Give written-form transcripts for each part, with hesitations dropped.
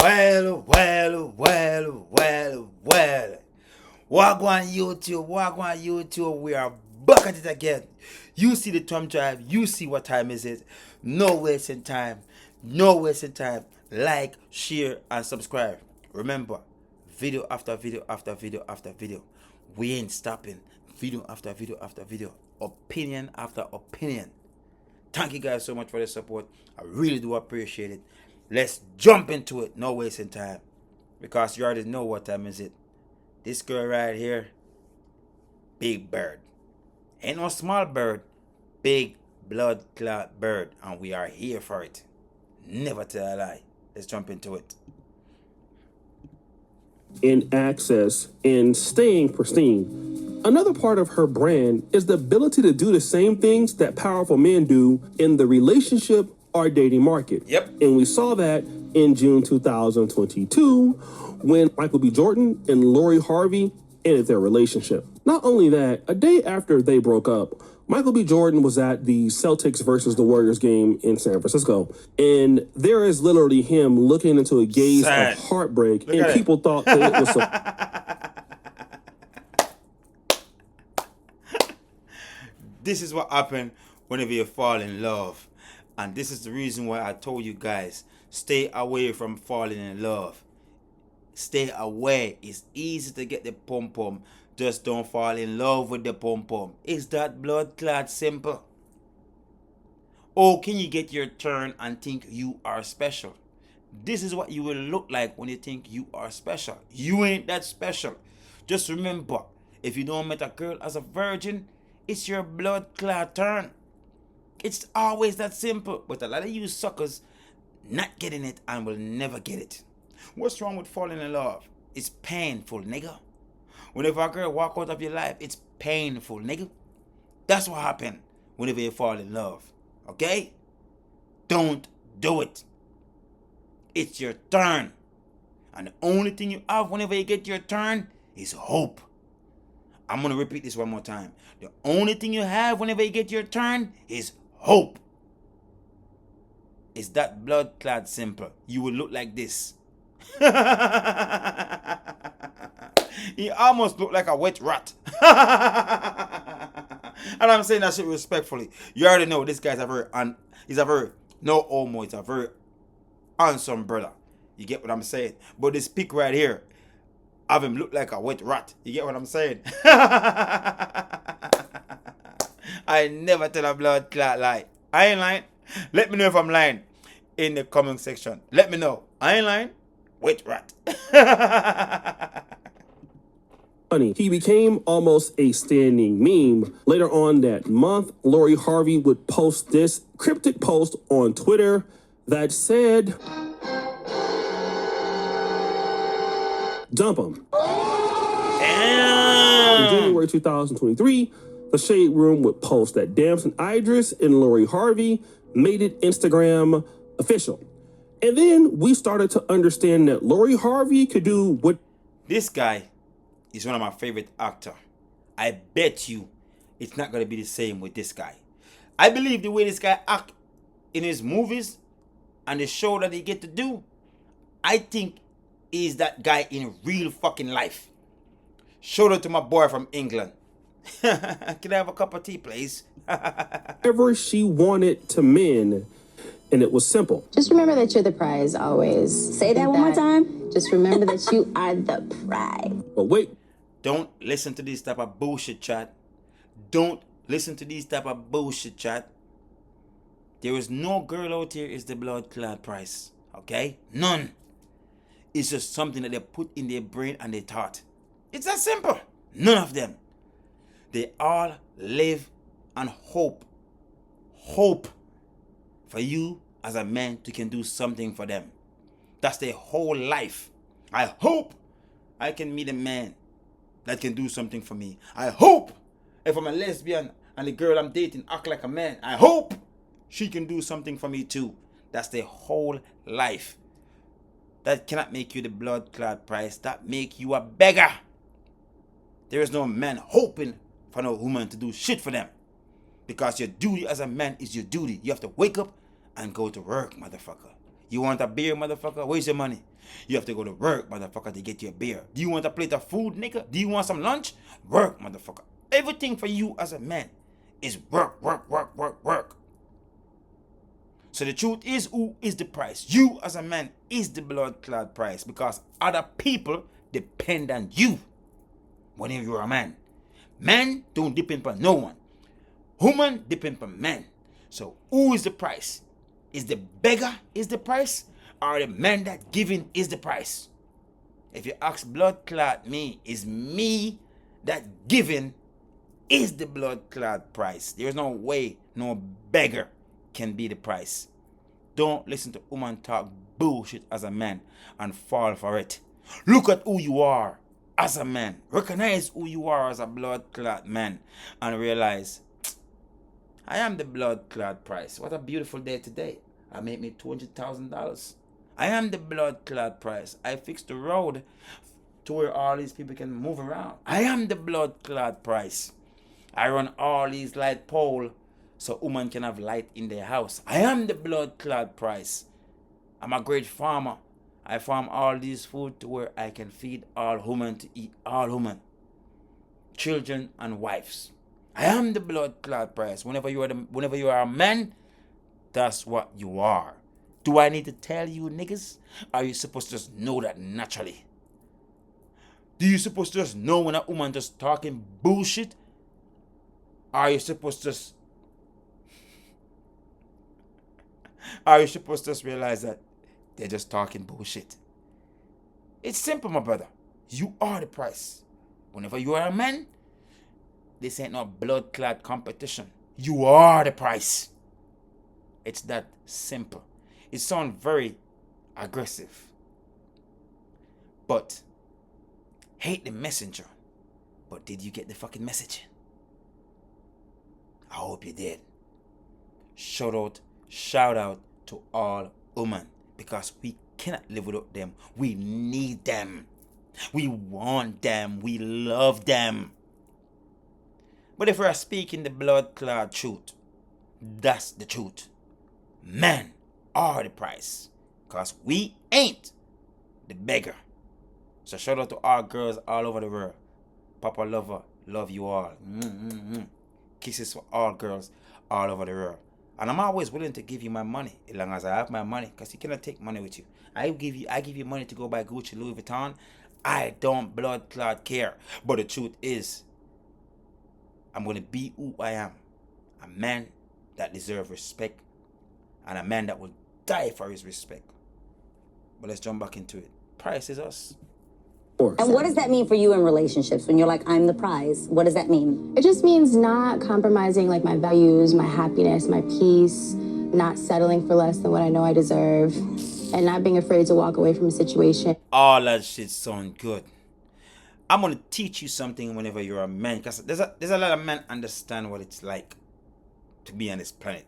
Well. Wagwan YouTube, we are back at it again. You see the thumb drive, you see what time is it. No wasting time. Like, share, and subscribe. Remember, video after video after video after video. We ain't stopping. Video after video after video. Opinion after opinion. Thank you guys so much for the support. I really do appreciate it. Let's jump into it. No wasting time. Because you already know what time is it. This girl right here, big bird. Ain't no small bird. Big blood clot bird. And we are here for it. Never tell a lie. Let's jump into it. In access and staying pristine. Another part of her brand is the ability to do the same things that powerful men do in the relationship or dating market. Yep. And we saw that in June 2022 when Michael B. Jordan and Lori Harvey ended their relationship. Not only that, a day after they broke up, Michael B. Jordan was at the Celtics versus the Warriors game in San Francisco. And there is literally him looking into a gaze of heartbreak. Look, and people thought that it was This is what happened whenever you fall in love. And this is the reason why I told you guys, stay away from falling in love. Stay away. It's easy to get the pom-pom. Just don't fall in love with the pom-pom. It's that blood clot simple. Oh, can you get your turn and think you are special? This is what you will look like when you think you are special. You ain't that special. Just remember, if you don't meet a girl as a virgin, it's your blood clot turn. It's always that simple. But a lot of you suckers not getting it and will never get it. What's wrong with falling in love? It's painful, nigga. Whenever a girl walk out of your life, it's painful, nigga. That's what happened whenever you fall in love. Okay? Don't do it. It's your turn. And the only thing you have whenever you get your turn is hope. I'm going to repeat this one more time. The only thing you have whenever you get your turn is hope. It's that blood clot simple. You will look like this. He almost looked like a wet rat. And I'm saying that shit respectfully. You already know this guy's he's a very no homo, he's a very handsome brother. You get what I'm saying? But this pic right here have him look like a wet rat. You get what I'm saying? I never tell a blood clot lie. I ain't lying. Let me know if I'm lying in the comment section. Let me know. I ain't lying. Wet rat. Funny. He became almost a standing meme. Later on that month, Lori Harvey would post this cryptic post on Twitter that said, "Dump him." In January 2023, the Shade Room would post that Damson Idris and Lori Harvey made it Instagram official. And then we started to understand that Lori Harvey could do what... This guy is one of my favorite actors. I bet you it's not going to be the same with this guy. I believe the way this guy act in his movies and the show that he get to do, I think is that guy in real fucking life. Shout out to my boy from England. Can I have a cup of tea, please? Whatever she wanted to men, and it was simple. Just remember that you're the prize always. Say that one more time. Just remember that you are the prize. But wait. Don't listen to this type of bullshit chat. Don't listen to these type of bullshit chat. There is no girl out here is the blood clot price. Okay? None. It's just something that they put in their brain and they thought. It's that simple. None of them. They all live on hope. Hope for you as a man to can do something for them. That's their whole life. I hope I can meet a man that can do something for me. I hope if I'm a lesbian and the girl I'm dating act like a man, I hope she can do something for me too. That's their whole life. That cannot make you the blood clot price. That make you a beggar. There is no man hoping for no woman to do shit for them. Because your duty as a man is your duty. You have to wake up and go to work, motherfucker. You want a beer, motherfucker? Where's your money? You have to go to work, motherfucker, to get your beer. Do you want a plate of food, nigga? Do you want some lunch? Work, motherfucker. Everything for you as a man is work, work, work, work, work. So the truth is, who is the price? You as a man is the blood-clad price, because other people depend on you whenever you're a man. Men don't depend on no one. Women depend on men. So who is the price? Is the beggar is the price, or the man that giving is the price? If you ask blood-clad me, is me that giving is the blood-clad price. There is no way no beggar can be the price. Don't listen to woman talk bullshit as a man and fall for it. Look at who you are as a man. Recognize who you are as a blood-clad man and realize, I am the blood-clad price. What a beautiful day today. I made me $200,000. I am the blood-clad price. I fixed the road to where all these people can move around. I am the blood-clad price. I run all these light poles so women can have light in their house. I am the blood-clad price. I'm a great farmer. I farm all these food to where I can feed all women to eat all women, children and wives. I am the blood-clad price. Whenever you are a man, that's what you are. Do I need to tell you, niggas? Are you supposed to just know that naturally? Do you supposed to just know when a woman just talking bullshit? Are you supposed to just realize that they're just talking bullshit? It's simple, my brother. You are the price. Whenever you are a man, this ain't no blood-clad competition. You are the price. It's that simple. It sounds very aggressive, but hate the messenger. But did you get the fucking message? I hope you did. Shout out to all women, because we cannot live without them. We need them. We want them. We love them. But if we're speaking the blood-clad truth, that's the truth. Men are the price, because we ain't the beggar. So shout out to all girls all over the world. Papa Lover, love you all. Kisses for all girls all over the world. And I'm always willing to give you my money, as long as I have my money, because you cannot take money with you. I give you money to go buy Gucci, Louis Vuitton. I don't blood-clad care. But the truth is, I'm going to be who I am. A man that deserves respect, and a man that will die for his respect. But let's jump back into it. Price is us. And what does that mean for you in relationships when you're like, I'm the prize? What does that mean? It just means not compromising like my values, my happiness, my peace, not settling for less than what I know I deserve, and not being afraid to walk away from a situation. All that shit sound good. I'm gonna teach you something whenever you're a man, because there's a lot of men understand what it's like to be on this planet.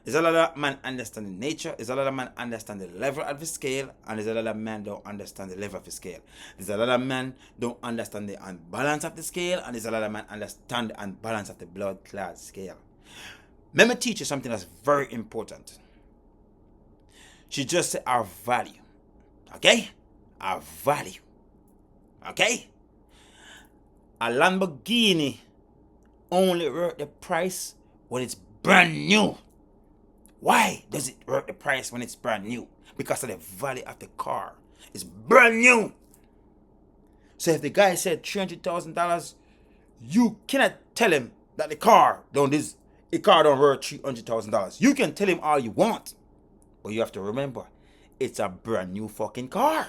There's a lot of men understanding nature. There's a lot of men understand the level of the scale, and there's a lot of men don't understand the level of the scale. There's a lot of men don't understand the unbalance of the scale, and there's a lot of men understand the unbalance of the blood-clad scale. Let me teach you something that's very important. She just said our value. Okay? Our value. Okay? A Lamborghini only worth the price when it's brand new. Why does it worth the price when it's brand new? Because of the value of the car. It's brand new. So if the guy said $300,000, you cannot tell him that the car don't worth $300,000. You can tell him all you want, but you have to remember, it's a brand new fucking car.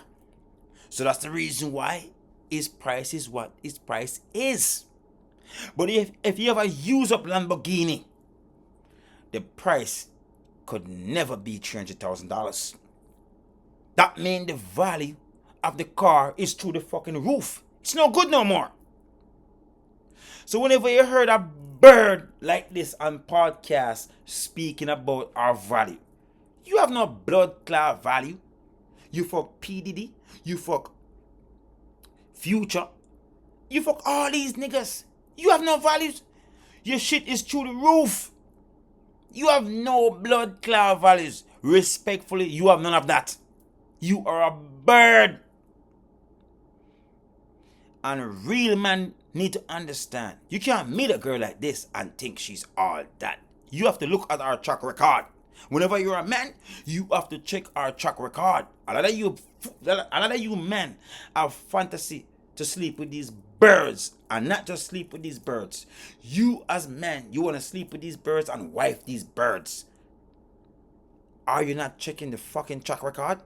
So that's the reason why his price is what his price is. But if you ever use up Lamborghini, the price could never be $300,000. That means the value of the car is through the fucking roof. It's no good no more. So whenever you heard a bird like this on podcast speaking about our value, you have no blood clot value. You fuck P. Diddy, you fuck Future, you fuck all these niggas. You have no values. Your shit is through the roof. You have no blood clot values. Respectfully, you have none of that. You are a bird. And real men need to understand. You can't meet a girl like this and think she's all that. You have to look at our track record. Whenever you're a man, you have to check our track record. A lot of you men have fantasy to sleep with these birds, and not just sleep with these birds. You as men, you want to sleep with these birds and wife these birds. Are you not checking the fucking track record?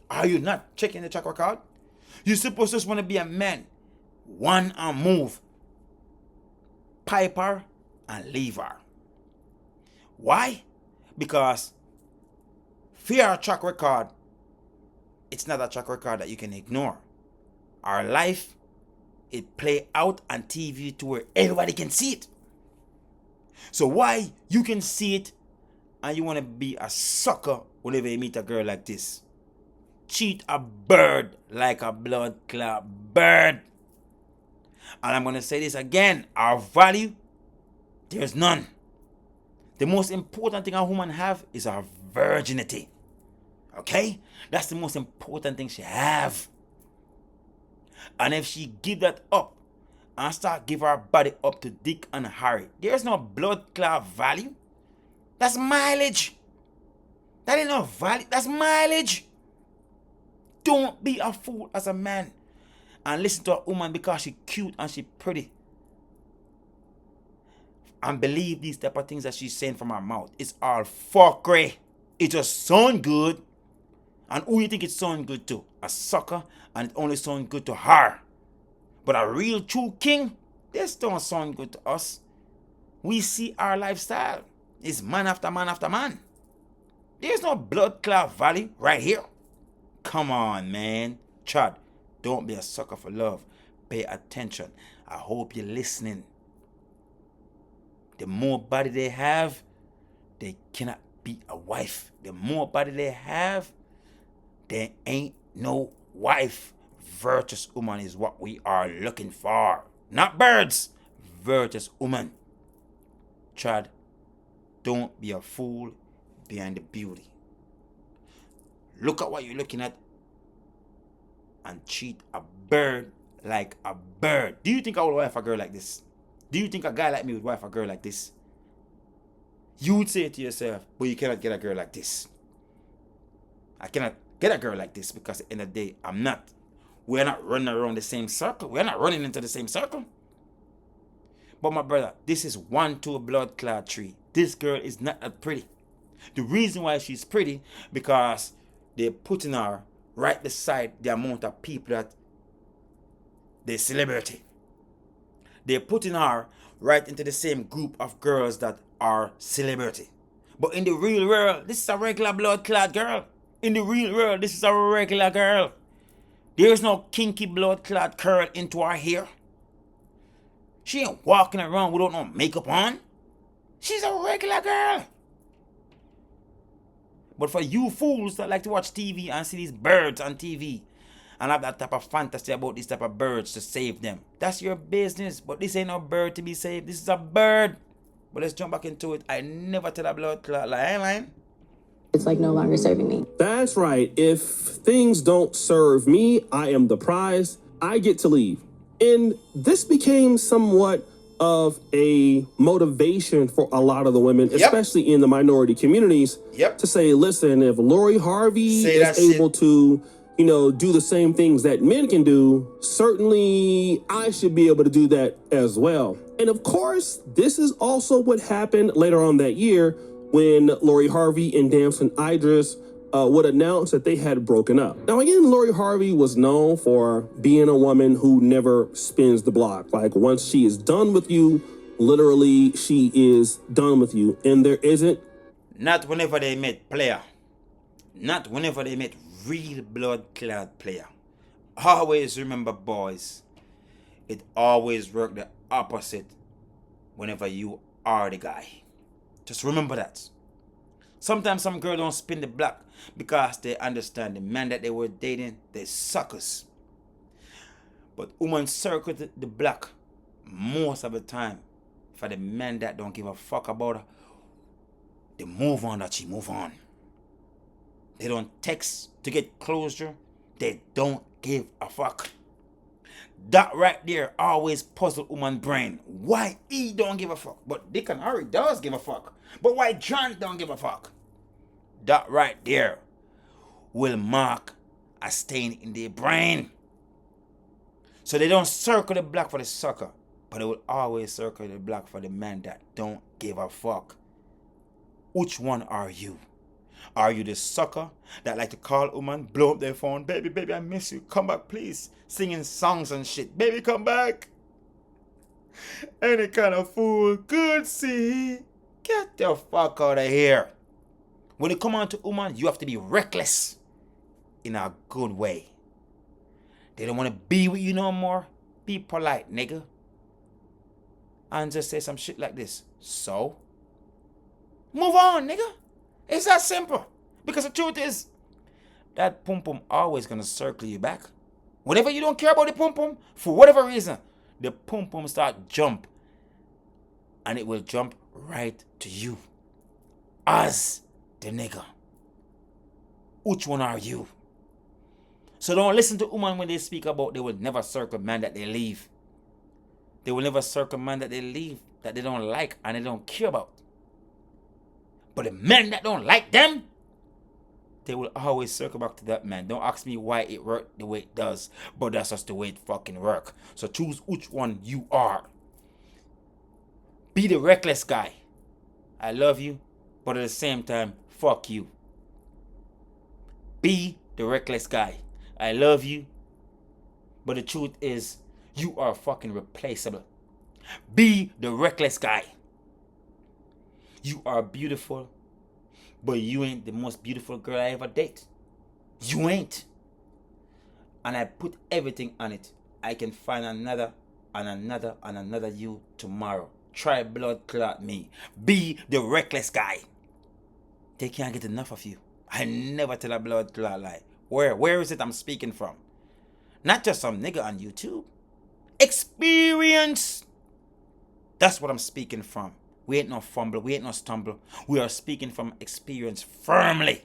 Are you not checking the track record? You're supposed to just want to be a man. One and move. Pipe her and leave her. Why? Because fear track record, it's not a track record that you can ignore. Our life, it play out on TV to where everybody can see it. So why you can see it and you want to be a sucker whenever you meet a girl like this? Cheat a bird like a blood clot bird. And I'm going to say this again. Our value, there's none. The most important thing a woman have is her virginity. Okay? That's the most important thing she have. And if she give that up and start give her body up to Dick and Harry, there's no blood clot value. That's mileage. That ain't no value. That's mileage. Don't be a fool as a man and listen to a woman because she cute and she pretty and believe these type of things that she's saying from her mouth. It's all fuckery. It just sound good. And who you think it sound good to? A sucker, and it only sound good to her. But a real true king, this don't sound good to us. We see our lifestyle. It's man after man after man. There's no blood clot value right here. Come on, man. Chad, don't be a sucker for love. Pay attention. I hope you're listening. The more body they have, they cannot be a wife. The more body they have, there ain't no wife. Virtuous woman is what we are looking for. Not birds. Virtuous woman. Chad, don't be a fool behind the beauty. Look at what you're looking at and treat a bird like a bird. Do you think I would wife a girl like this? Do you think a guy like me would wife a girl like this? You would say to yourself, but you cannot get a girl like this. I cannot get a girl like this because at the end of the day, I'm not. We're not running around the same circle. We're not running into the same circle. But my brother, this is 1-2 blood clot tree. This girl is not that pretty. The reason why she's pretty, because they're putting her right beside the amount of people that they're celebrity. They're putting her right into the same group of girls that are celebrity. But in the real world, this is a regular blood clot girl. In the real world, this is a regular girl. There's no kinky blood clot curl into her hair. She ain't walking around without no makeup on. She's a regular girl. But for you fools that like to watch TV and see these birds on TV and have that type of fantasy about these type of birds to save them, that's your business. But this ain't no bird to be saved. This is a bird. But let's jump back into it. I never tell a blood clot lie, man. It's like no longer serving me. That's right. If things don't serve me, I am the prize. I get to leave. And this became somewhat of a motivation for a lot of the women, especially in the minority communities, to say, listen, if Lori Harvey is able to, do the same things that men can do, certainly I should be able to do that as well. And of course, this is also what happened later on that year when Lori Harvey and Damson Idris would announce that they had broken up. Now, again, Lori Harvey was known for being a woman who never spins the block. Like, once she is done with you, literally, she is done with you. And there isn't... Not whenever they met player. Not whenever they met real blood clot player. Always remember, boys, it always worked the opposite whenever you are the guy. Just remember that. Sometimes some girls don't spin the block because they understand the man that they were dating, they suckers. But women circle the block most of the time for the men that don't give a fuck about her. They move on that she move on. They don't text to get closure. They don't give a fuck. That right there always puzzle woman brain. Why he don't give a fuck? But Dick and Harry does give a fuck. But why John don't give a fuck? That right there will mark a stain in their brain. So they don't circle the block for the sucker, but they will always circle the block for the man that don't give a fuck. Which one are you? Are you the sucker that like to call a woman, blow up their phone, baby, baby, I miss you, come back please, singing songs and shit, baby, come back? Any kind of fool could see. Get the fuck out of here. When it come on to woman, you have to be reckless in a good way. They don't want to be with you no more. Be polite, nigga. And just say some shit like this. So? Move on, nigga. It's that simple. Because the truth is, that pum pum always gonna circle you back. Whenever you don't care about the pum pum, for whatever reason, the pum pum start jump. And it will jump right to you. As the nigga. Which one are you? So don't listen to women when they speak about they will never circle man that they leave. They will never circle man that they leave, that they don't like and they don't care about. But the men that don't like them, they will always circle back to that man. Don't ask me why it worked the way it does, but that's just the way it fucking work. So choose which one you are. Be the reckless guy. I love you, but at the same time, fuck you. Be the reckless guy. I love you, but the truth is, you are fucking replaceable. Be the reckless guy. You are beautiful, but you ain't the most beautiful girl I ever date. You ain't. And I put everything on it. I can find another and another and another you tomorrow. Try blood clot me. Be the reckless guy. They can't get enough of you. I never tell a blood clot lie. Where is it I'm speaking from? Not just some nigga on YouTube. Experience. That's what I'm speaking from. We ain't no fumble. We ain't no stumble. We are speaking from experience firmly.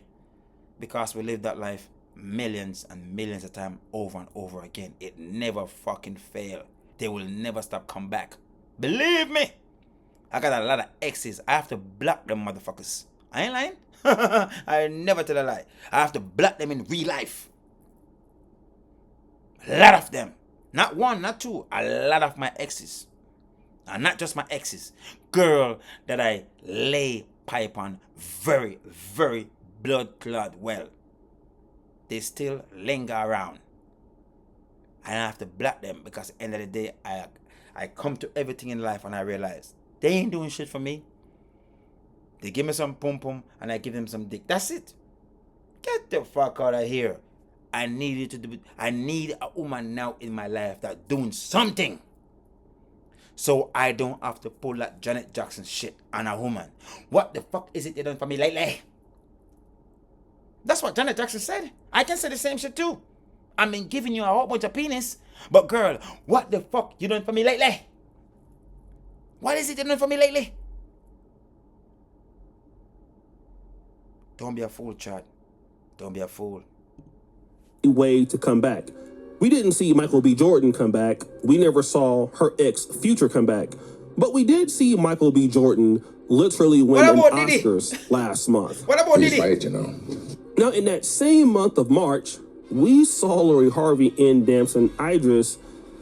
Because we live that life millions and millions of times over and over again. It never fucking fail. They will never stop come back. Believe me. I got a lot of exes. I have to block them motherfuckers. I ain't lying. I never tell a lie. I have to block them in real life. A lot of them. Not one, not two. A lot of my exes. And not just my exes. Girl that I lay pipe on very, very blood clot well. They still linger around. And I have to block them because at the end of the day, I come to everything in life and I realize they ain't doing shit for me. They give me some pum pum and I give them some dick. That's it. Get the fuck out of here. I need a woman now in my life that's doing something. So I don't have to pull that Janet Jackson shit on a woman. What the fuck is it you done for me lately? That's what Janet Jackson said. I can say the same shit too. I mean, giving you a whole bunch of penis. But girl, what the fuck you done for me lately? What is it you done for me lately? Don't be a fool, Chad. Don't be a fool. Way to come back. We didn't see Michael B. Jordan come back. We never saw her ex Future come back. But we did see Michael B. Jordan literally win an Oscars last month. What about Diddy? Right, you know. Now, in that same month of March, we saw Lori Harvey and Damson Idris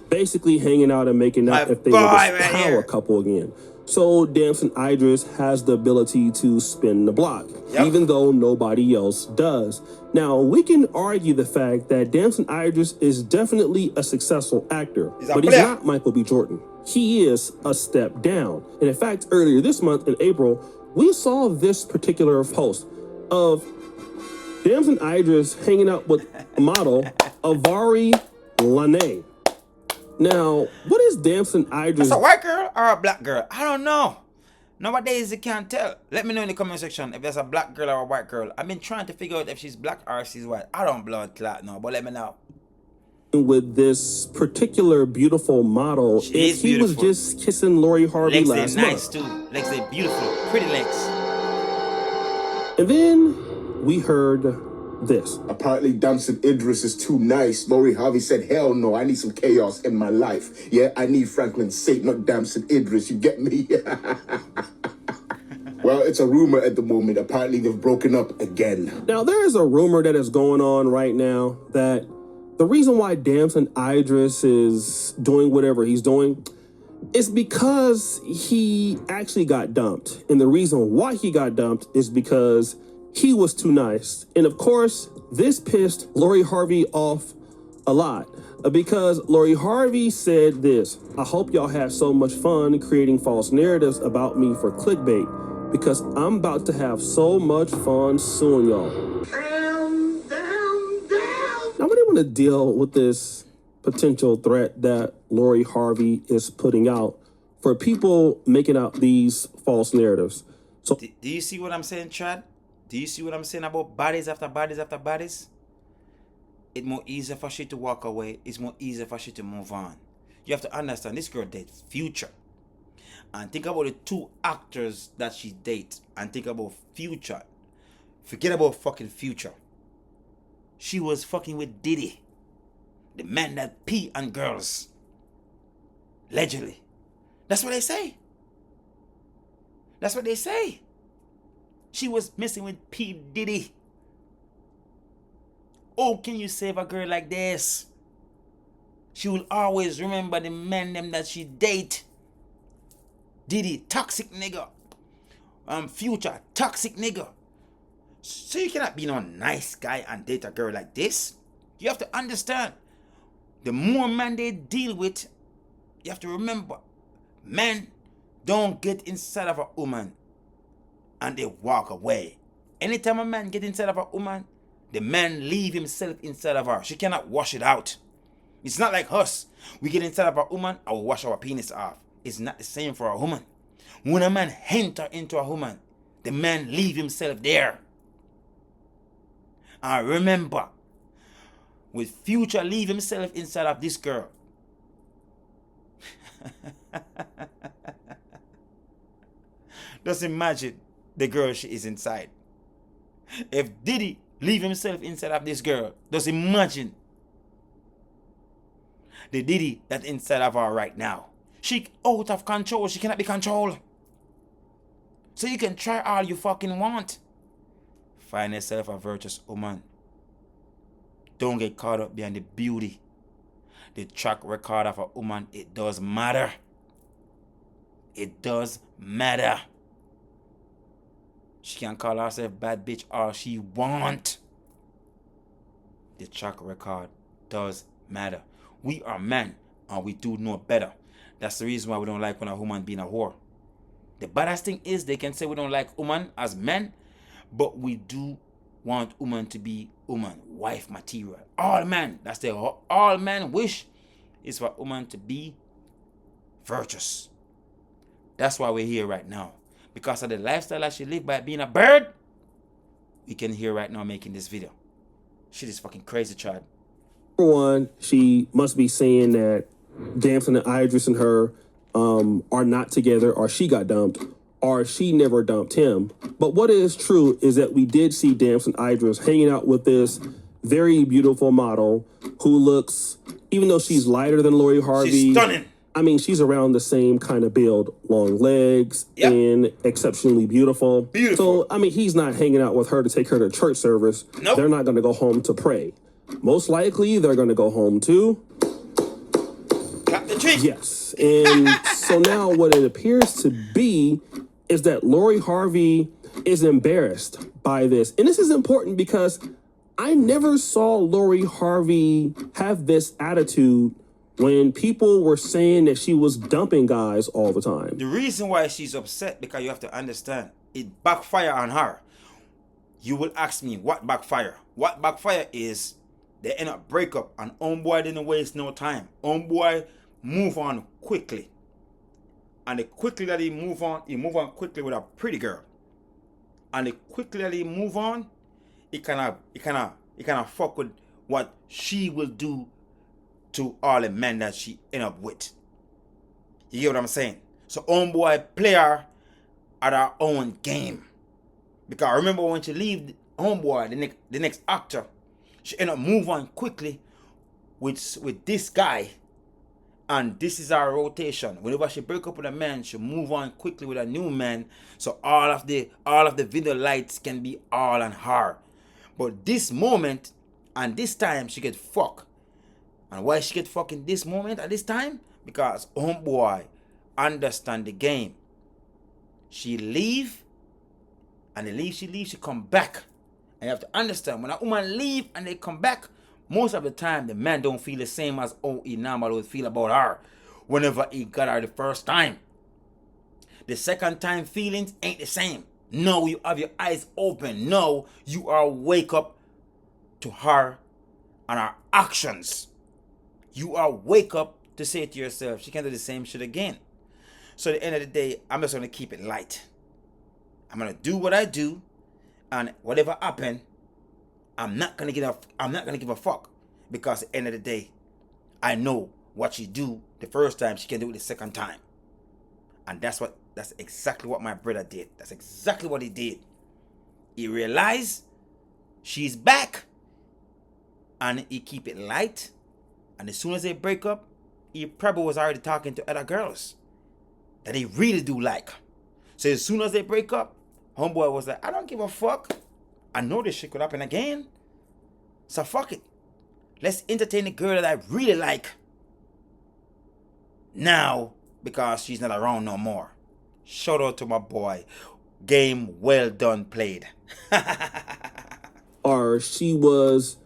basically hanging out and making out if they were this power couple again. So Damson Idris has the ability to spin the block, even though nobody else does. Now, we can argue the fact that Damson Idris is definitely a successful actor, but he's not Michael B. Jordan. He is a step down. And in fact, earlier this month in April, we saw this particular post of Damson Idris hanging out with model Avari Lane. Now, what is Damson Idris? That's a white girl or a black girl? I don't know. Nowadays, you can't tell. Let me know in the comment section if there's a black girl or a white girl. I've been trying to figure out if she's black or she's white. I don't blood clot no, but let me know. With this particular beautiful model, he was just kissing Lori Harvey last month. Legs are nice too. Legs are beautiful. Pretty legs. And then we heard this. Apparently, Damson Idris is too nice. Lori Harvey said, hell no, I need some chaos in my life. Yeah, I need Franklin Saint, not Damson Idris. You get me? Well, it's a rumor at the moment. Apparently, they've broken up again. Now, there is a rumor that is going on right now that the reason why Damson Idris is doing whatever he's doing is because he actually got dumped. And the reason why he got dumped is because he was too nice. And of course, this pissed Lori Harvey off a lot because Lori Harvey said this: I hope y'all have so much fun creating false narratives about me for clickbait because I'm about to have so much fun suing y'all. Nobody want to deal with this potential threat that Lori Harvey is putting out for people making out these false narratives. So Do you see what I'm saying, Chad? Do you see what I'm saying about bodies after bodies after bodies? It's more easier for she to walk away. It's more easier for she to move on. You have to understand, this girl dates Future. And think about the two actors that she dates. And think about Future. Forget about fucking Future. She was fucking with Diddy. The man that pee on girls. Allegedly. That's what they say. That's what they say. She was messing with P. Diddy. Oh, can you save a girl like this? She will always remember the men them that she date. Diddy, toxic nigga. Future, toxic nigga. So you cannot be no nice guy and date a girl like this. You have to understand. The more men they deal with, you have to remember, men don't get inside of a woman and they walk away. Anytime a man get inside of a woman, the man leave himself inside of her. She cannot wash it out. It's not like us. We get inside of a woman and we wash our penis off. It's not the same for a woman. When a man enter into a woman, the man leave himself there. And remember, with Future leave himself inside of this girl. Just imagine the girl she is inside. If Diddy leave himself inside of this girl, just imagine the Diddy that's inside of her right now. She out of control. She cannot be controlled. So you can try all you fucking want. Find yourself a virtuous woman. Don't get caught up behind the beauty. The track record of a woman, it does matter. It does matter. She can call herself bad bitch all she want. The track record does matter. We are men and we do know better. That's the reason why we don't like when a woman being a whore. The baddest thing is they can say we don't like women as men, but we do want woman to be woman, wife material. All men, that's the all men wish is for woman to be virtuous. That's why we're here right now. Because of the lifestyle that she lived by being a bird, we can hear right now making this video. Shit is fucking crazy, Chad. For one, she must be saying that Damson and Idris and her are not together, or she got dumped, or she never dumped him. But what is true is that we did see Damson Idris hanging out with this very beautiful model who looks, even though she's lighter than Lori Harvey, She's stunning. I mean, she's around the same kind of build, long legs, Yep. and exceptionally beautiful. Beautiful. So, I mean, he's not hanging out with her to take her to church service. Nope. They're not going to go home to pray. Most likely, they're going to go home to... Clap the tree. Yes. And so now what it appears to be is that Lori Harvey is embarrassed by this. And this is important because I never saw Lori Harvey have this attitude when people were saying that she was dumping guys all the time. The reason why she's upset, because you have to understand, it backfire on her. You will ask me, what backfire? What backfire is they end up break up and homeboy didn't waste no time. Homeboy move on quickly. And the quickly that he move on quickly with a pretty girl. And the quickly that he move on, it kind of fuck with what she will do to all the men that she end up with. You get what I'm saying? So homeboy play her at her own game. Because I remember when she leave homeboy, the next actor, she end up move on quickly with this guy. And this is our rotation. Whenever she break up with a man, she move on quickly with a new man. So all of the video lights can be all on her. But this moment and this time she get fucked. And why she get fucked in this moment at this time? Because homeboy understand the game. She leave, and she come back. And you have to understand, when a woman leave and they come back, most of the time the man don't feel the same as how he normally would feel about her whenever he got her the first time. The second time feelings ain't the same. No, you have your eyes open. No, you are wake up to her and her actions. You are wake up to say to yourself, she can do the same shit again. So at the end of the day, I'm just gonna keep it light. I'm gonna do what I do, and whatever happen, I'm not gonna give a fuck, because at the end of the day, I know what she do the first time, she can do it the second time. And that's exactly what my brother did. That's exactly what he did. He realized she's back, and he keep it light. And as soon as they break up, he probably was already talking to other girls that he really do like. So as soon as they break up, homeboy was like, I don't give a fuck. I know this shit could happen again. So fuck it. Let's entertain the girl that I really like now, because she's not around no more. Shout out to my boy. Game well done played. Or she was,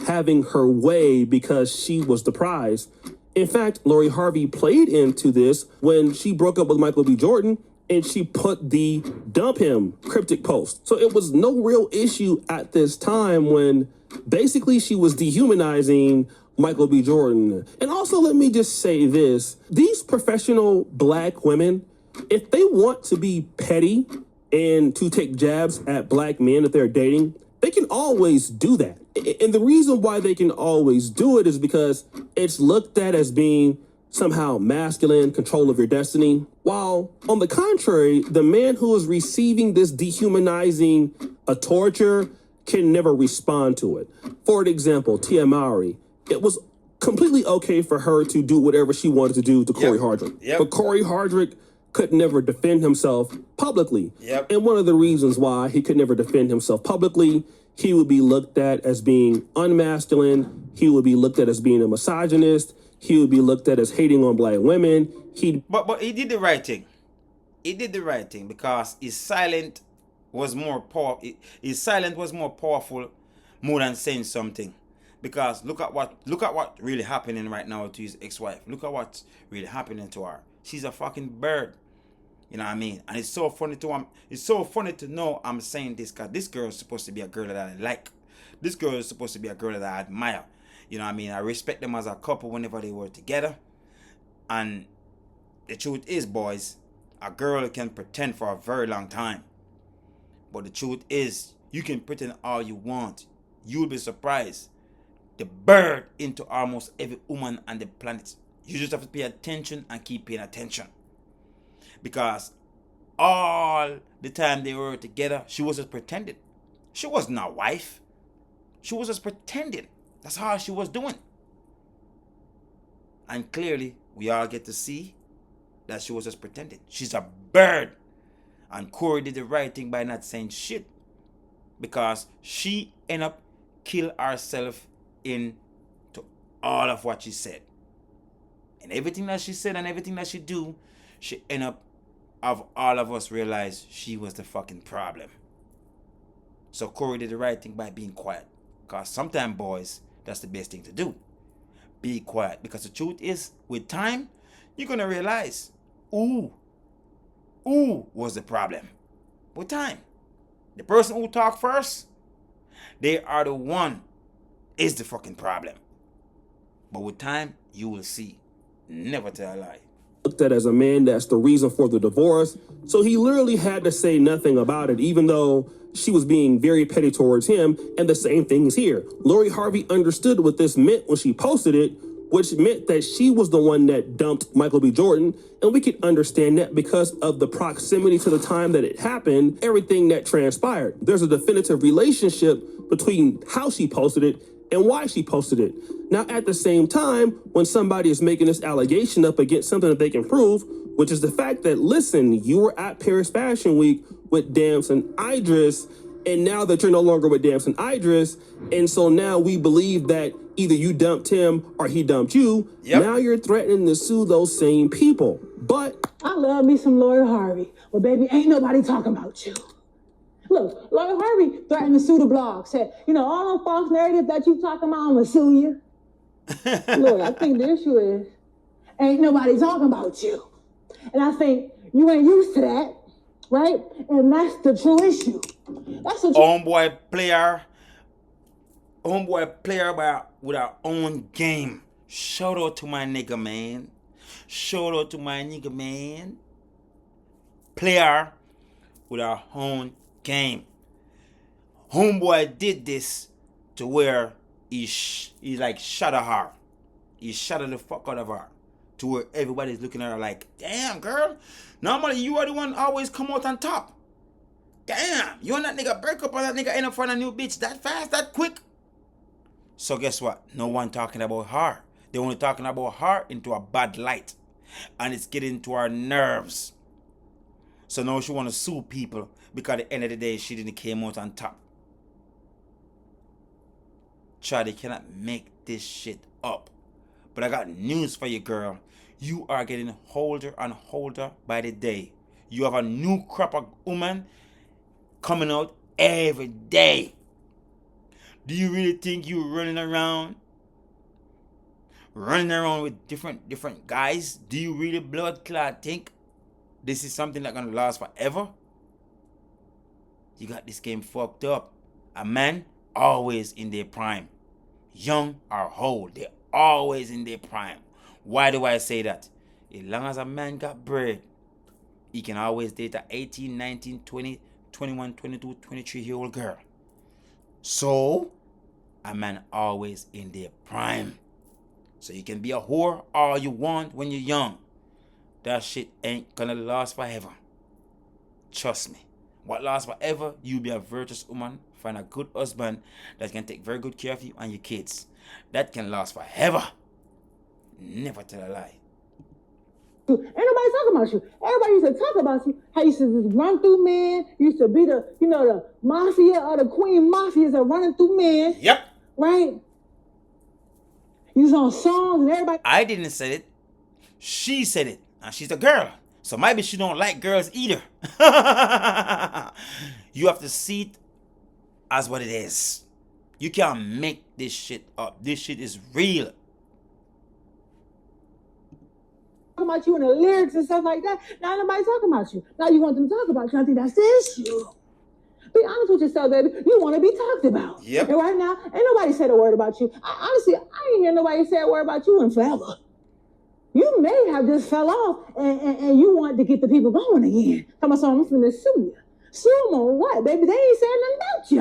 having her way because she was the prize. In fact, Lori Harvey played into this when she broke up with Michael B. Jordan and she put the dump him cryptic post. So it was no real issue at this time when basically she was dehumanizing Michael B. Jordan. And also, let me just say this. These professional black women, if they want to be petty and to take jabs at black men that they're dating, they can always do that. And the reason why they can always do it is because it's looked at as being somehow masculine, control of your destiny. While on the contrary, the man who is receiving this dehumanizing torture can never respond to it. For example, Tia Mowry, it was completely okay for her to do whatever she wanted to do to Corey Hardrick. But Corey Hardrick could never defend himself publicly. And one of the reasons why he could never defend himself publicly, he would be looked at as being unmasculine. He would be looked at as being a misogynist. He would be looked at as hating on black women. But he did the right thing. He did the right thing because his silence was more powerful. His silence was more powerful, more than saying something. Because look at what really happening right now to his ex-wife. Look at what's really happening to her. She's a fucking bird. You know what I mean? And it's so funny to know I'm saying this, because this girl is supposed to be a girl that I like. This girl is supposed to be a girl that I admire. You know what I mean? I respect them as a couple whenever they were together. And the truth is, boys, a girl can pretend for a very long time. But the truth is, you can pretend all you want. You'll be surprised. The bird into almost every woman on the planet. You just have to pay attention and keep paying attention. Because all the time they were together, she was just pretending. She wasn't a wife. She was just pretending. That's how she was doing. And clearly, we all get to see that she was just pretending. She's a bird. And Corey did the right thing by not saying shit. Because she ended up kill herself into all of what she said. And everything that she said and everything that she do, she ended up of all of us realize she was the fucking problem. So Corey did the right thing by being quiet. Because sometimes, boys, that's the best thing to do. Be quiet. Because the truth is, with time, you're going to realize who was the problem. With time. The person who talked first, they are the one is the fucking problem. But with time, you will see. Never tell a lie. Looked at as a man that's the reason for the divorce. So he literally had to say nothing about it, even though she was being very petty towards him. And the same thing is here. Lori Harvey understood what this meant when she posted it, which meant that she was the one that dumped Michael B. Jordan. And we could understand that because of the proximity to the time that it happened, everything that transpired. There's a definitive relationship between how she posted it and why she posted it. Now, at the same time, when somebody is making this allegation up against something that they can prove, which is the fact that, listen, you were at Paris Fashion Week with Damson Idris, and now that you're no longer with Damson Idris, and so now we believe that either you dumped him or he dumped you. Yep. Now you're threatening to sue those same people. But I love me some Lori Harvey, but baby, ain't nobody talking about you. Look, Lori Harvey threatened to sue the blog. Said, all them false narratives that you talking about, I'm gonna sue you. Look, I think the issue is ain't nobody talking about you. And I think you ain't used to that, right? And that's the true issue. That's the Homeboy player with our own game. Shout out to my nigga, man. Shout out to my nigga, man. Player with our own game. Homeboy did this to where he like shut her. He shut the fuck out of her. To where everybody's looking at her like, damn, girl. Normally you are the one always come out on top. Damn, you and that nigga break up and that nigga end up finding a new bitch that fast, that quick. So guess what? No one talking about her. They only talking about her into a bad light. And it's getting to her nerves. So now she want to sue people because at the end of the day, she didn't came out on top. Charlie cannot make this shit up. But I got news for you, girl. You are getting older and older by the day. You have a new crop of woman coming out every day. Do you really think you running around with different guys? Do you really blood clot think this is something that's gonna last forever? You got this game fucked up. A man always in their prime. Young or old, they're always in their prime. Why do I say that? As long as a man got bread, he can always date a 18, 19, 20, 21, 22, 23-year-old girl. So, a man always in their prime. So you can be a whore all you want when you're young. That shit ain't gonna last forever. Trust me. What lasts forever, you be a virtuous woman, find a good husband that can take very good care of you and your kids. That can last forever. Never tell a lie. Ain't nobody talking about you. Everybody used to talk about you. How you used to just run through men. You used to be the, the mafia or the queen mafias that running through men. Yep. Right? You was on songs and everybody. I didn't say it. She said it. And she's a girl. So maybe she don't like girls either. You have to see it as what it is. You can't make this shit up. This shit is real. About you and the lyrics and stuff like that. Now nobody's talking about you. Now you want them to talk about you. I think that's the issue. Be honest with yourself, baby. You want to be talked about. Yep. And right now, ain't nobody said a word about you. Honestly, I ain't hear nobody say a word about you in forever. You may have just fell off and you want to get the people going again. Come on, so I'm finna sue you. Sue them on what, baby? They ain't saying nothing about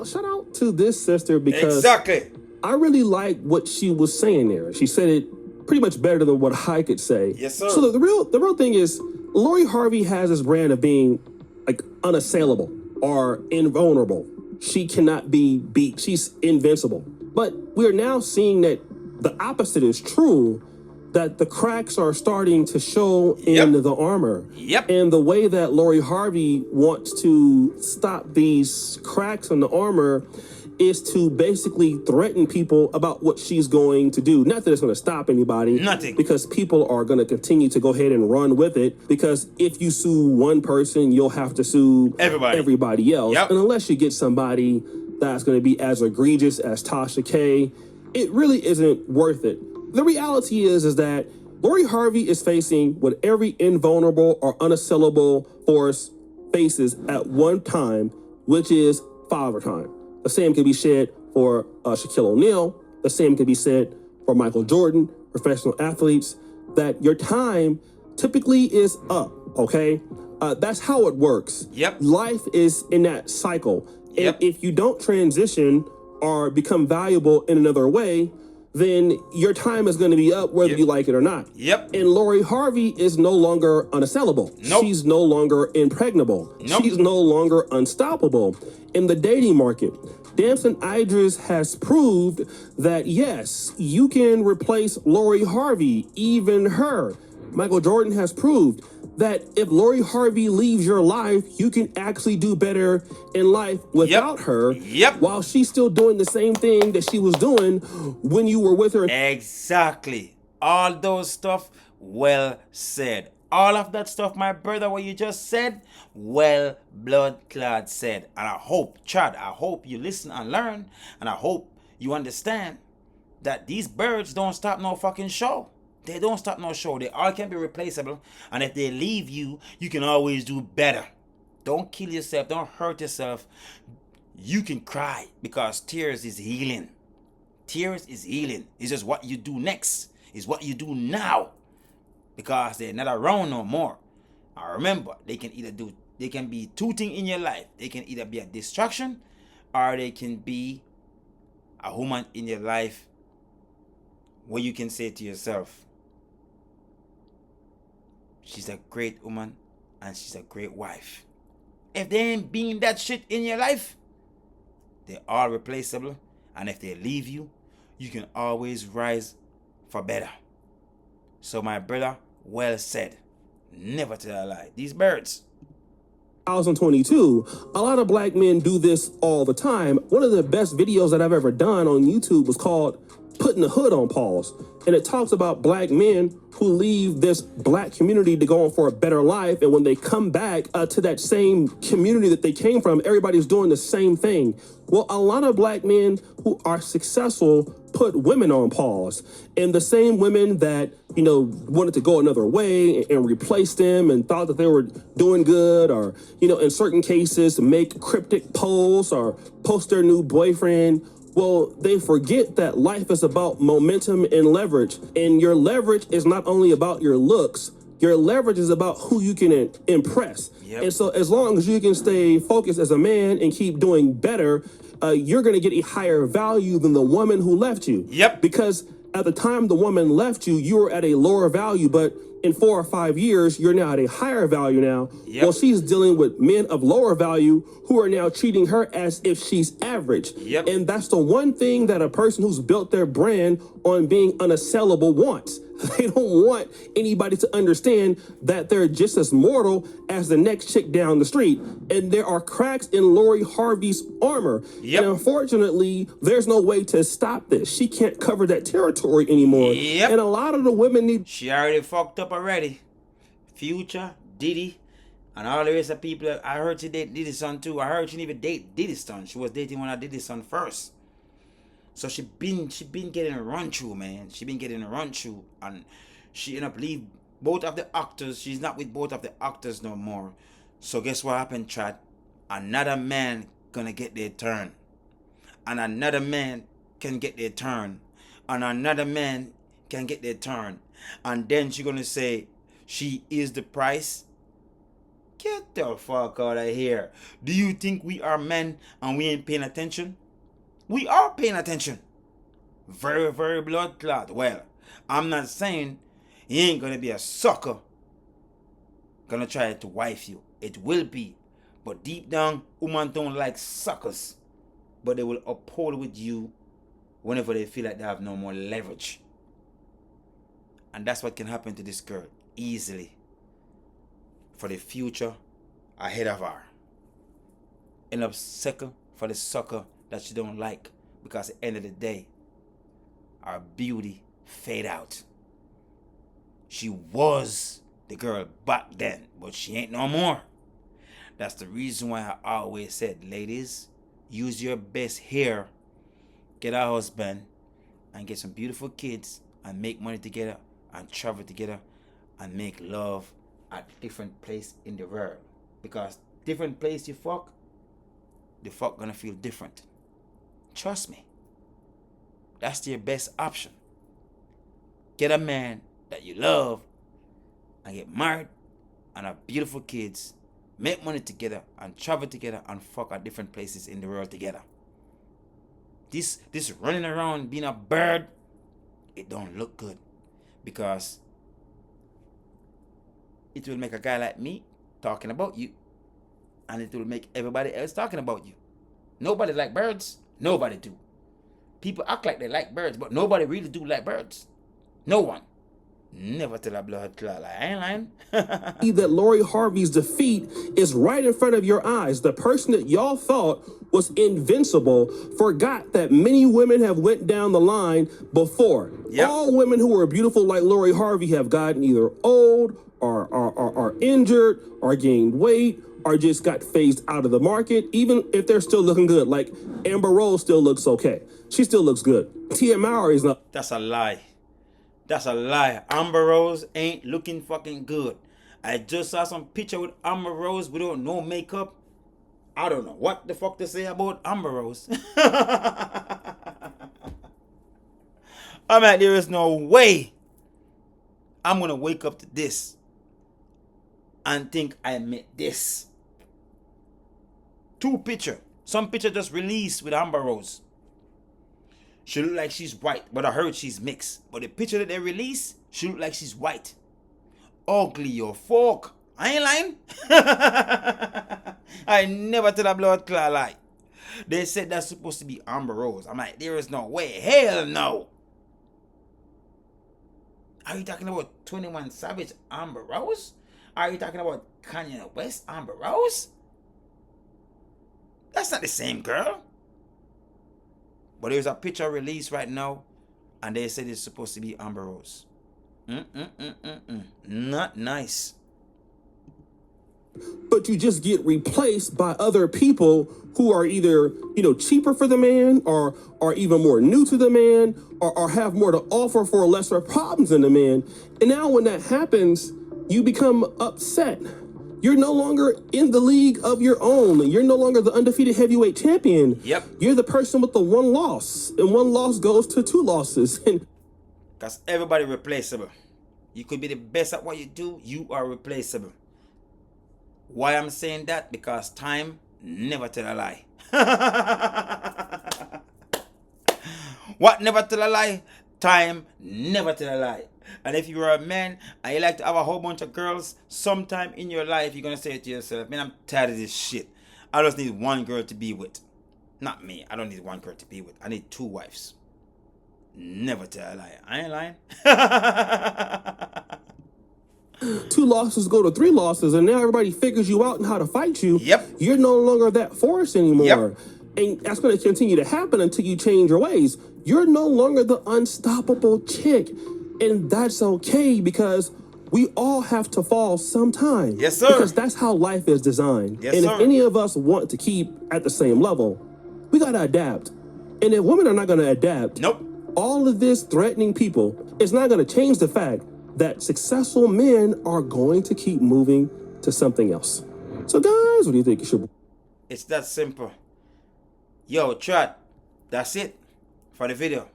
you. Shout out to this sister because exactly. I really like what she was saying there. She said it pretty much better than what I could say. Yes, sir. So the real thing is, Lori Harvey has this brand of being like unassailable or invulnerable. She cannot be beat. She's invincible. But we're now seeing that the opposite is true, that the cracks are starting to show in the armor. Yep. And the way that Lori Harvey wants to stop these cracks in the armor is to basically threaten people about what she's going to do. Not that it's going to stop anybody. Nothing. Because people are going to continue to go ahead and run with it. Because if you sue one person, you'll have to sue everybody else. Yep. And unless you get somebody that's going to be as egregious as Tasha K, it really isn't worth it. The reality is that Lori Harvey is facing what every invulnerable or unassailable force faces at one time, which is father time. The same can be said for Shaquille O'Neal. The same can be said for Michael Jordan, professional athletes, that your time typically is up, okay? That's how it works. Yep. Life is in that cycle. Yep. And if you don't transition or become valuable in another way, then your time is going to be up whether you like it or not. Yep. And Lori Harvey is no longer unassailable. Nope. She's no longer impregnable. Nope. She's no longer unstoppable. In the dating market, Damson Idris has proved that, yes, you can replace Lori Harvey, even her. Michael Jordan has proved that if Lori Harvey leaves your life, you can actually do better in life without her. Yep. While she's still doing the same thing that she was doing when you were with her. Exactly. All those stuff, well said. All of that stuff, my brother, what you just said, well, blood clot said. And I hope, Chad, I hope you listen and learn. And I hope you understand that these birds don't stop no fucking show. They don't stop no show. They all can be replaceable. And if they leave you, you can always do better. Don't kill yourself. Don't hurt yourself. You can cry because tears is healing. Tears is healing. It's just what you do next. It's what you do now. Because they're not around no more. I remember, they can be two things in your life. They can either be a distraction or they can be a woman in your life where you can say to yourself, she's a great woman and she's a great wife. If they ain't being that shit in your life, they're all replaceable. And if they leave you, you can always rise for better. So my brother, well said. Never tell a lie. These birds. 2022, a lot of black men do this all the time. One of the best videos that I've ever done on YouTube was called Putting the Hood on Pause. And it talks about black men who leave this black community to go on for a better life. And when they come back to that same community that they came from, everybody's doing the same thing. Well, a lot of black men who are successful put women on pause. And the same women that, wanted to go another way and replace them and thought that they were doing good, or, in certain cases, make cryptic posts or post their new boyfriend. Well, they forget that life is about momentum and leverage. And your leverage is not only about your looks, your leverage is about who you can impress. Yep. And so as long as you can stay focused as a man and keep doing better, you're going to get a higher value than the woman who left you. Yep. Because at the time the woman left you, you were at a lower value, but in 4 or 5 years, you're now at a higher value now. Yep. Well, she's dealing with men of lower value who are now treating her as if she's average. Yep. And that's the one thing that a person who's built their brand on being unassailable wants. They don't want anybody to understand that they're just as mortal as the next chick down the street. And there are cracks in Lori Harvey's armor. Yep. And unfortunately, there's no way to stop this. She can't cover that territory anymore. Yep. And a lot of the women need... She already fucked up already. Future, Diddy, and all the rest of people. I heard she date Diddy's son too. I heard she didn't even date Diddy's son. She was dating one of Diddy's son first. So she been getting a run through, man. She been getting a run through, and she ended up leave both of the actors. She's not with both of the actors no more. So guess what happened, Chad? Another man gonna get their turn, and another man can get their turn, and another man can get their turn, and then she gonna say she is the price. Get the fuck out of here. Do you think we are men and we ain't paying attention? We are paying attention. Very, very blood clot. Well, I'm not saying he ain't gonna be a sucker gonna try to wife you. It will be. But deep down, women don't like suckers. But they will uphold with you whenever they feel like they have no more leverage. And that's what can happen to this girl easily. For the future ahead of her. End up second for the sucker that she don't like, because at the end of the day, our beauty fade out. She was the girl back then, but she ain't no more. That's the reason why I always said, ladies, use your best hair, get a husband, and get some beautiful kids, and make money together, and travel together, and make love at different place in the world. Because different place you fuck, the fuck gonna feel different. Trust me. That's your best option. Get a man that you love and get married and have beautiful kids, make money together and travel together and fuck at different places in the world together. this running around being a bird, it don't look good, because it will make a guy like me talking about you, and it will make everybody else talking about you. Nobody like birds. Nobody do. People act like they like birds, but nobody really do like birds. No one. Never tell a blood clot lie. I ain't lying. That Lori Harvey's defeat is right in front of your eyes. The person that y'all thought was invincible forgot that many women have went down the line before. Yep. All women who are beautiful like Lori Harvey have gotten either old or are injured or gained weight or just got phased out of the market, even if they're still looking good. Like Amber Rose still looks okay. She still looks good. Tia Mowry is not. That's a lie. That's a lie. Amber Rose ain't looking fucking good. I just saw some picture with Amber Rose without no makeup. I don't know what the fuck to say about Amber Rose. I'm like, there is no way I'm gonna wake up to this and think I met this. Two picture. Some picture just released with Amber Rose. She look like she's white, but I heard she's mixed. But the picture that they released, she look like she's white. Ugly, your fuck. I ain't lying. I never tell a blood clot lie. They said that's supposed to be Amber Rose. I'm like, there is no way. Hell no. Are you talking about 21 Savage Amber Rose? Are you talking about Kanye West Amber Rose? That's not the same girl. But there's a picture released right now, and they said it's supposed to be Amber Rose. Not nice. But you just get replaced by other people who are either, cheaper for the man or are even more new to the man or have more to offer for lesser problems than the man. And now when that happens, you become upset. You're no longer in the league of your own. You're no longer the undefeated heavyweight champion. Yep. You're the person with the one loss, and one loss goes to two losses. Because everybody replaceable. You could be the best at what you do. You are replaceable. Why I'm saying that? Because time never tell a lie. What never tell a lie? Time never tell a lie. And if you're a man and you like to have a whole bunch of girls, sometime in your life you're going to say to yourself, man, I'm tired of this shit. I just need one girl to be with. Not me. I don't need one girl to be with. I need two wives. Never tell a lie. I ain't lying. Two losses go to three losses, and now everybody figures you out and how to fight you. Yep. You're no longer that force anymore. Yep. And that's going to continue to happen until you change your ways. You're no longer the unstoppable chick. And that's okay, because we all have to fall sometime. Yes, sir. Because that's how life is designed. Yes, and sir. if any of us want to keep at the same level, we got to adapt. And if women are not going to adapt, Nope. all of this threatening people is not going to change the fact that successful men are going to keep moving to something else. So guys, what do you think you should? It's that simple. Yo, chat. That's it for the video.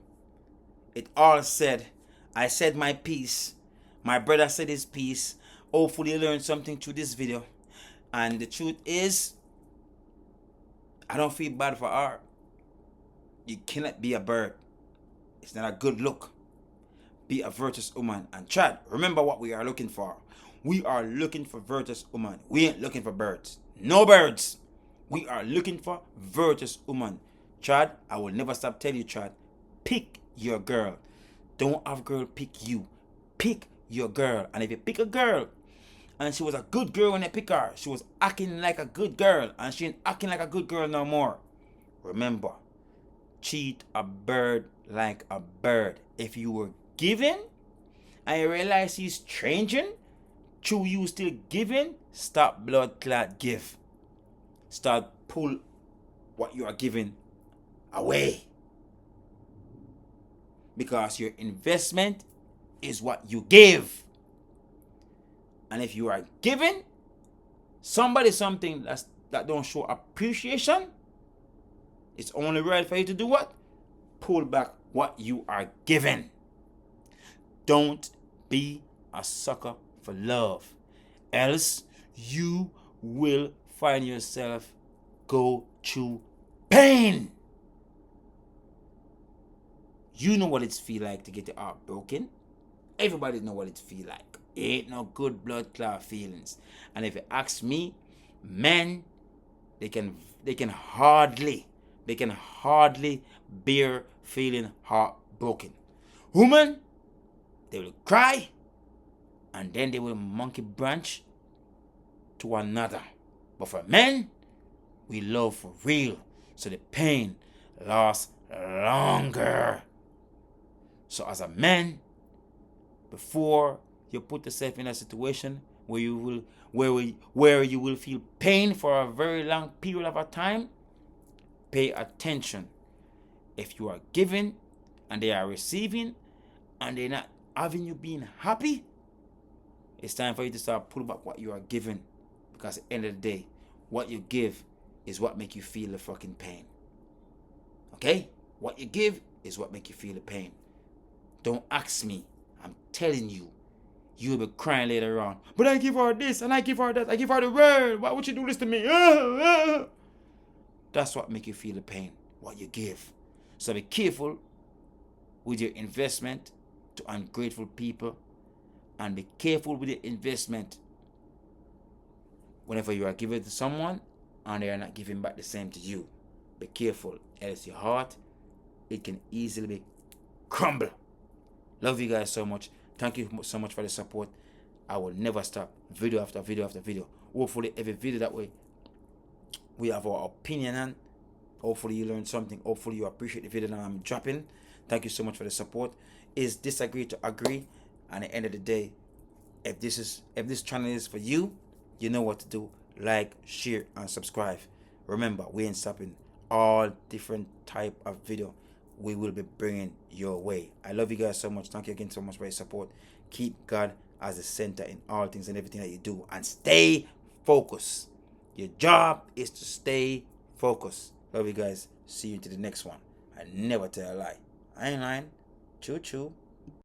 It all said. I said my piece. My brother said his piece. Hopefully you learned something through this video. And the truth is, I don't feel bad for her. You cannot be a bird. It's not a good look. Be a virtuous woman. And Chad, remember what we are looking for. We are looking for virtuous woman. We ain't looking for birds. No birds. We are looking for virtuous woman. Chad, I will never stop telling you, Chad, pick your girl. Don't have girl pick you. Pick your girl. And if you pick a girl, and she was a good girl when you pick her, she was acting like a good girl, and she ain't acting like a good girl no more, remember, treat a bird like a bird. If you were giving, and you realize he's changing, through you still giving, stop blood clot give. Start pull what you are giving away. Because your investment is what you give. And if you are giving somebody something that don't show appreciation, it's only right for you to do what? Pull back what you are given. Don't be a sucker for love. Else you will find yourself go through pain. You know what it feel like to get your heart broken. Everybody know what it feel like. It ain't no good blood clot feelings. And if you ask me, men, they can hardly bear feeling heartbroken. Women, they will cry, and then they will monkey branch to another. But for men, we love for real, so the pain lasts longer. So as a man, before you put yourself in a situation where you will feel pain for a very long period of a time, pay attention. If you are giving and they are receiving and they're not having you being happy, it's time for you to start pulling back what you are giving, because at the end of the day, what you give is what make you feel the fucking pain. Okay? What you give is what make you feel the pain. Don't ask me. I'm telling you, you'll be crying later on. But I give her this and I give her that. I give her the world. Why would you do this to me? That's what make you feel the pain. What you give. So be careful with your investment to ungrateful people, and be careful with your investment whenever you are giving to someone and they are not giving back the same to you. Be careful, else your heart, it can easily be crumble. Love you guys so much. Thank you so much for the support. I will never stop, video after video after video. Hopefully every video that we have our opinion on. Hopefully you learned something. Hopefully you appreciate the video that I'm dropping. Thank you so much for the support. Is disagree to agree. And at the end of the day, if this channel is for you, you know what to do. Like, share, and subscribe. Remember, we ain't stopping. All different type of video we will be bringing your way. I love you guys so much. Thank you again so much for your support. Keep God as the center in all things and everything that you do, and stay focused. Your job is to stay focused. Love you guys. See you to the next one. I never tell a lie. I ain't lying. Choo choo.